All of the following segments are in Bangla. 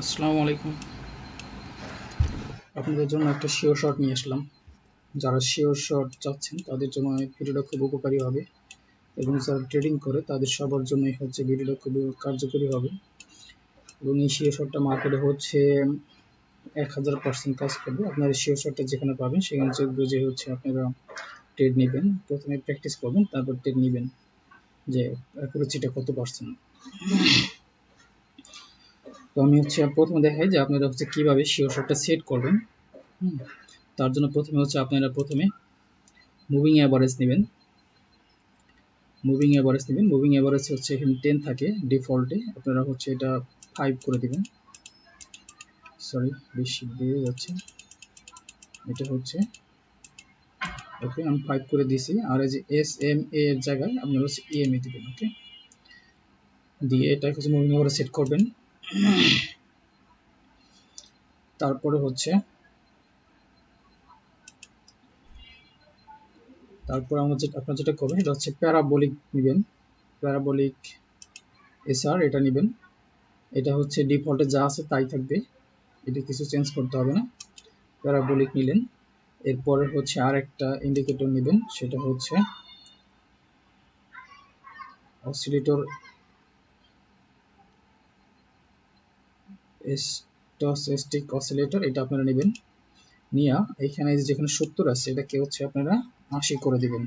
আসসালামু আলাইকুম। আপনাদের জন্য একটা শিওর শট নিয়ে আসলাম। যারা শিওর শট চাচ্ছেন তাদের জন্য এই ভিডিওটা খুব উপকারী হবে এবং যারা ট্রেডিং করে তাদের সবার জন্যই হচ্ছে ভিডিওটা খুবই কার্যকরী হবে। এবং এই শিওর শটটা মার্কেটে হচ্ছে 1000% কাজ করবে। আপনার এই শিওর শটটা যেখানে পাবেন সেখানে চেক বুঝে হচ্ছে আপনারা ট্রেড নেবেন। প্রথমে প্র্যাকটিস করবেন, তারপর ট্রেড নেবেন যে অ্যাকুরেসিটা কত পার্সেন্ট। তো আমি হচ্ছে প্রথমে দেখাই যে আপনারা হচ্ছে কিভাবে শিওর শটটা সেট করবেন। তার জন্য প্রথমে হচ্ছে আপনারা প্রথমে মুভিং অ্যাভারেজ নেবেন। মুভিং অ্যাভারেজ হচ্ছে এখানে 10 থাকে ডিফল্টে, আপনারা হচ্ছে এটা 5 করে দিবেন। সরি, বেশি বেড়ে যাচ্ছে, এটা হচ্ছে ওকে, আমি 5 করে দিয়েছি। আর এই যে এস এম এ এর জায়গায় আপনারা হচ্ছে ইএমএ দিবেন। ওকে, দিয়ে এটা হচ্ছে মুভিং অ্যাভারেজ সেট করবেন। তারপরে হচ্ছে আপনারা যেটা করবেন এটা হচ্ছে প্যারাবোলিক নেবেন। প্যারাবোলিক এসআর এটা নেবেন। এটা হচ্ছে ডিফল্টে যা আছে তাই থাকবে, এটা কিছু চেঞ্জ করতে হবে না। প্যারাবোলিক নিলেন। এরপরে হচ্ছে আর একটা ইন্ডিকেটর নেবেন, সেটা হচ্ছে অসিলেটর স্টস্টেটিক অসিলেটর, এটা আপনারা নেবেন। নিয়া এখানে যেখানে 70 আছে এটাকে হচ্ছে আপনারা 80 করে দিবেন,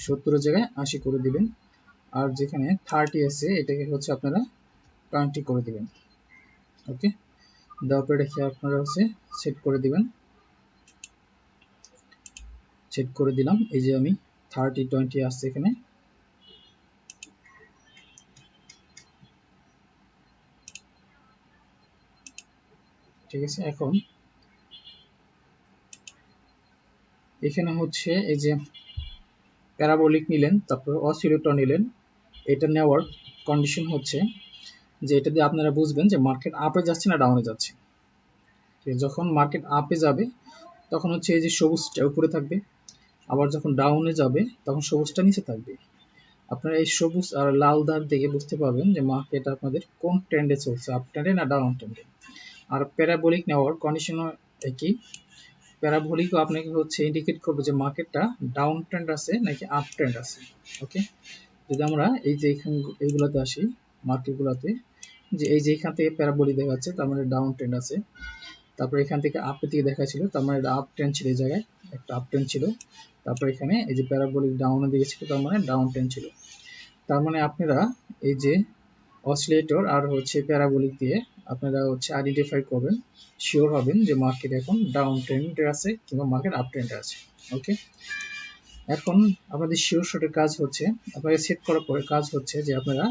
70 এর জায়গায় 80 করে দিবেন। আর যেখানে 30 আছে এটাকে হচ্ছে আপনারা 20 করে দিবেন। ওকে, দেওয়ার পরে রেখে আপনারা হচ্ছে সেট করে দিবেন। সেট করে দিলাম, এই যে আমি 30 20 আসছে এখানে। ঠিক আছে, এখন এখানে হচ্ছে এই যে প্যারাবোলিক নিলেন, তারপর অসিলেটর নিলেন। এটা নেওয়ার কন্ডিশন হচ্ছে যে এটা দিয়ে আপনারা বুঝবেন যে মার্কেট আপে যাচ্ছে না ডাউনে যাচ্ছে। যখন মার্কেট আপে যাবে তখন হচ্ছে এই যে সবুজটা উপরে থাকবে, আবার যখন ডাউনে যাবে তখন সবুজটা নিচে থাকবে। আপনারা এই সবুজ আর লাল দাগ দেখে বুঝতে পারবেন যে মার্কেট আপনাদের কোন ট্রেন্ডে চলছে, আপ ট্রেন্ডে না ডাউন ট্রেন্ডে। আর প্যারাবোলিক নেওয়ার কন্ডিশনও একই। প্যারাবোলিকও আপনাকে হচ্ছে ইন্ডিকেট করবে যে মার্কেটটা ডাউন ট্রেন্ড আছে নাকি আপ ট্রেন্ড আছে। ওকে, যদি আমরা এই যে এইগুলোতে আসি মার্কেটগুলোতে, যে এই যে এখান থেকে প্যারাবোলিক দেখাচ্ছে তার মানে ডাউন ট্রেন্ড আছে। তারপর এখান থেকে আপের দিকে দেখাচ্ছিল তার মানে এটা আপ ট্রেন্ড ছিল, এই জায়গায় একটা আপ ট্রেন্ড ছিল। তারপর এখানে এই যে প্যারাবোলিক ডাউনের দিকে ছিল তার মানে ডাউন ট্রেন্ড ছিল। তার মানে আপনারা এই যে অসিলেটর আর হচ্ছে প্যারাবোলিক দিয়ে আপনারা হচ্ছে আইডেন্টিফাই করবেন, শিওর হবেন যে মার্কেট এখন ডাউন ট্রেন্ডে আছে কিংবা মার্কেট আপ ট্রেন্ডে আছে। ওকে, এখন আপনাদের শিওর শটের কাজ হচ্ছে, আপনাকে সেট করার পরে কাজ হচ্ছে যে আপনারা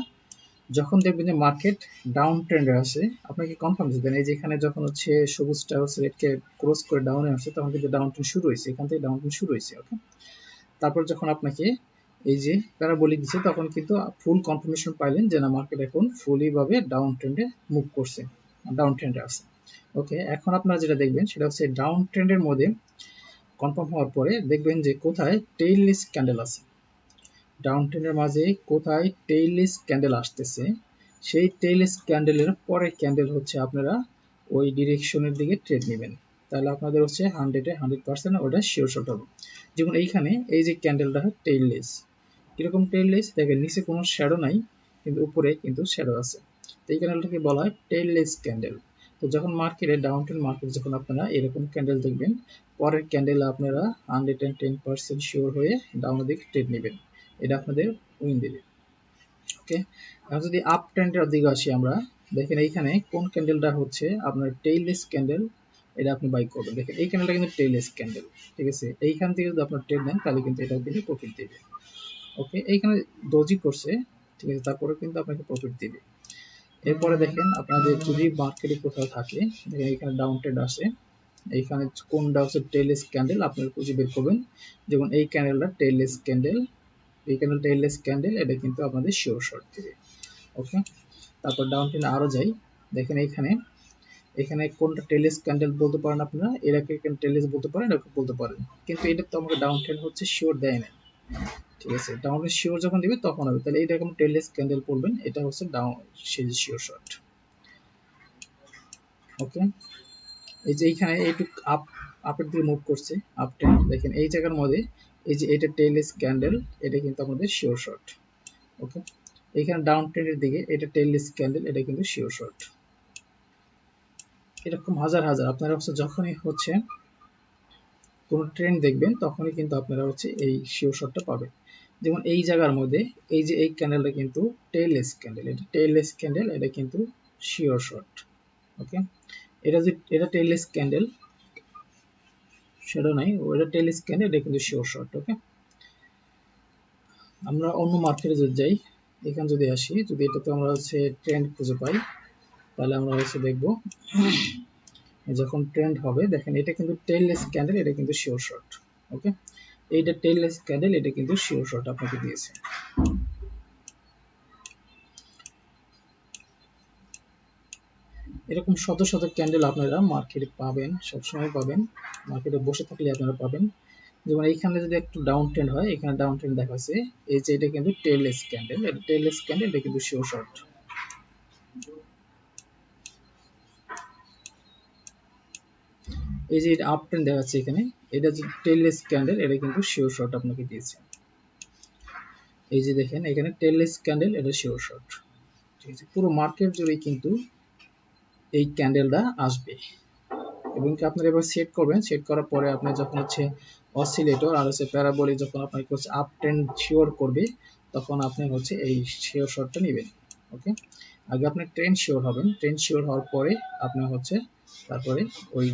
যখন দেখবেন যে মার্কেট ডাউন ট্রেন্ডে আসে আপনাকে কনফার্ম দিবেন। এই যে এখানে যখন হচ্ছে সবুজটা হচ্ছে রেডকে ক্রস করে ডাউনে আসে তখন কিন্তু ডাউন ট্রেন্ড শুরু হয়েছে, এখান থেকে ডাউন ট্রেন্ড শুরু হয়েছে। ওকে, তারপর যখন আপনাকে এই যে প্যারাবোলিক দিচ্ছে তখন কিন্তু ফুল কনফার্মেশন পাইলেন যে না মার্কেট এখন ফুলি ভাবে ডাউন ট্রেন্ডে মুভ করছে, ডাউন ট্রেন্ডে আছে। ওকে, এখন আপনারা যেটা দেখবেন সেটা হচ্ছে ডাউন ট্রেন্ডের মধ্যে কনফার্ম হওয়ার পরে দেখবেন যে কোথায় টেইললেস ক্যান্ডেল আছে। ডাউন ট্রেন্ডের মাঝে কোথায় টেইললেস ক্যান্ডেল আসতেছে, সেই টেইললেস ক্যান্ডেলের পরের ক্যান্ডেল হচ্ছে আপনারা ওই ডিরেকশনের দিকে ট্রেড নেবেন। তাহলে আপনাদের হচ্ছে 100% ওটা শিওর শট হবে। যেমন এইখানে এই যে ক্যান্ডেলটা টেইললেস, কিরকম টেইললেস দেখেন, নিচে কোনো শ্যাডো নাই কিন্তু উপরে কিন্তু শ্যাডো আছে। তো এই ক্যান্ডেলটাকে বলা হয় টেইললেস ক্যান্ডেল। তো যখন মার্কেটে ডাউন ট্রেন্ড মার্কেট যখন আপনারা এরকম ক্যান্ডেল দেখবেন, পরের ক্যান্ডেল আপনারা 110% শিওর হয়ে ডাউনের দিকে ট্রেড নেবেন, এটা আপনাদের উইন দেবে। ওকে, এখন যদি আপ ট্রেন্ডের দিকে আসি আমরা, দেখেন এইখানে কোন ক্যান্ডেলটা হচ্ছে আপনার টেইললেস ক্যান্ডেল, এটা আপনি বাই করবেন। দেখেন এই ক্যান্ডেলটা কিন্তু টেইললেস ক্যান্ডেল, ঠিক আছে। এইখান থেকে যদি আপনার ট্রেড নেন তাহলে কিন্তু এটাও কিন্তু প্রফিট দেবে। ওকে, এইখানে ডজি করছে, ঠিক আছে, তারপরে কিন্তু আপনাকে প্রফিট দিবে। এরপরে দেখেন আপনাদের যদি মার্কেটে কোথাও থাকে, দেখেন এখানে ডাউন ট্রেন্ড আসে, এইখানে কোনটা হচ্ছে টেইললেস ক্যান্ডেল আপনারা খুঁজে বের করবেন। যেমন এই ক্যান্ডেলটা টেইললেস ক্যান্ডেল, এই ক্যান্ডেল টেইললেস ক্যান্ডেল, এটা কিন্তু আপনাদের শিওর শর্ট দিবে। ওকে, তারপর ডাউন ট্রেন্ডে আরো যাই, দেখেন এইখানে এখানে কোনটা টেইললেস ক্যান্ডেল বলতে পারেন আপনারা, এটাকে টেইললেস বলতে পারেন, এটাকে বলতে পারেন, কিন্তু এটা তো আমাকে ডাউন ট্রেন্ড হচ্ছে শিওর দেয় না। ঠিক আছে, ডাউন শিওর যখন দিবে তখন হবে, তাহলে এইটা এরকম টেইললেস ক্যান্ডেল বলবেন, এটা হচ্ছে ডাউন সেই শিওর শর্ট। ওকে, এই যে এইখানে এইটুক আপের দিকে মুভ করছে, আপ ট্রেন্ড দেখেন এই জায়গার মধ্যে, এই যে এটা টেইললেস ক্যান্ডেল, এটা কিন্তু আমাদের শিওর শর্ট। ওকে, এইখানে ডাউন ট্রেন্ডের দিকে এটা টেইললেস ক্যান্ডেল, এটা কিন্তু শিওর শর্ট। এরকম হাজার হাজার আপনারা হচ্ছে যখনই হচ্ছে কোন ট্রেন্ড দেখবেন তখনই কিন্তু আপনারা হচ্ছে এই শিওর শর্টটা পাবেন। যেমন এই জায়গার মধ্যে এই যে এই ক্যান্ডেলটা কিন্তু টেইললেস ক্যান্ডেল, এটা টেইললেস ক্যান্ডেল, এটা কিন্তু শিওর শর্ট। ওকে, এটা যে এটা টেইললেস ক্যান্ডেল, শ্যাডো নাই, ওটা টেইললেস ক্যান্ডেল, এটা কিন্তু শিওর শর্ট। ওকে, আমরা অন্য মার্কেটে যদি যাই, এখানে যদি আসি, যদি এটাতে আমরা হচ্ছে ট্রেন্ড খুঁজে পাই, তাহলে আমরা হচ্ছে দেখব যখন ট্রেন্ড হবে, দেখেন এটা কিন্তু টেইললেস ক্যান্ডেল, এটা কিন্তু শিওর শর্ট। ওকে, এইটা টেইললেস ক্যান্ডেল, এটা কিন্তু শিওর শর্ট আপনাকে দিয়েছে। এরকম শত শত ক্যান্ডেল আপনারা মার্কেটে পাবেন, সবসময় পাবেন, মার্কেটে বসে থাকলে আপনারা পাবেন। যেমন এইখানে যদি একটু ডাউন ট্রেন্ড হয়, এখানে ডাউন ট্রেন্ড দেখাচ্ছে, এই যে এটা কিন্তু টেইললেস ক্যান্ডেল, এটা টেইললেস ক্যান্ডেল, এটা কিন্তু শিওর শর্ট। এই যে এটা আপ ট্রেন্ড দেখাচ্ছে এখানে, এটা যে টেইললেস ক্যান্ডেল, এটা কিন্তু শিওর শর্ট আপনাকে দিয়েছে। এই যে দেখেন এখানে টেইললেস ক্যান্ডেল, এটা শিওর শর্ট। ঠিক আছে, পুরো মার্কেট জুড়ে কিন্তু এই ক্যান্ডেলটা আসবে, এবং কি আপনারা এবার সেট করবেন, সেট করার পরে আপনি যখন হচ্ছে অসিলেটর আর হচ্ছে প্যারাবোলিক যখন আপনাকে হচ্ছে আপ ট্রেন্ড শিওর করবে, তখন আপনি হচ্ছে এই শিওর শটটা নেবেন। ওকে, আগে আপনি ট্রেন্ড শিওর হবেন, ট্রেন্ড শিওর হওয়ার পরে আপনি হচ্ছে তারপরে ওই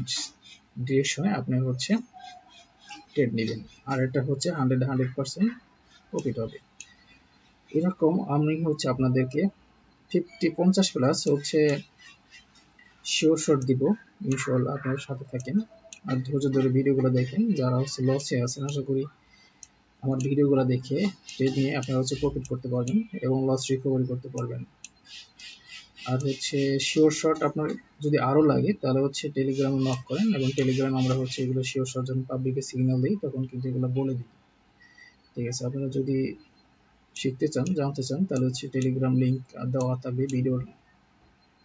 ডিরেকশনে আপনি হচ্ছে ট্রেড নেবেন, আর এটা হচ্ছে 100% প্রফিট হবে। এরকম আমি হচ্ছে আপনাদেরকে 50 প্লাস হচ্ছে শিওর শট দিব, ইনশাআল্লাহ আপনারা সাথে থাকেন আর ধৈর্য ধরে ভিডিওগুলো দেখেন। যারা হচ্ছে লসে আছেন, আশা করি আমার ভিডিওগুলো দেখে ট্রেড নিয়ে আপনারা হচ্ছে প্রফিট করতে পারবেন এবং লস রিকভারি করতে পারবেন। আর হচ্ছে শিওর শট আপনার যদি আরো লাগে তাহলে হচ্ছে টেলিগ্রামে নক করেন, এবং টেলিগ্রামে আমরা হচ্ছে এগুলো শিওর শট যখন পাবলিকে সিগন্যাল দিই তখন কিন্তু এগুলো বলে দিই। ঠিক আছে, আপনারা যদি শিখতে চান, জানতে চান, তাহলে হচ্ছে টেলিগ্রাম লিংক দেওয়া থাকবে ভিডিওর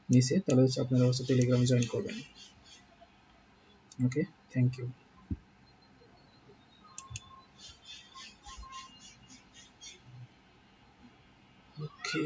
নিচে, তাহলে হচ্ছে আপনারা হচ্ছে টেলিগ্রামে জয়েন করবেন। ওকে, থ্যাংক ইউ। ওকে।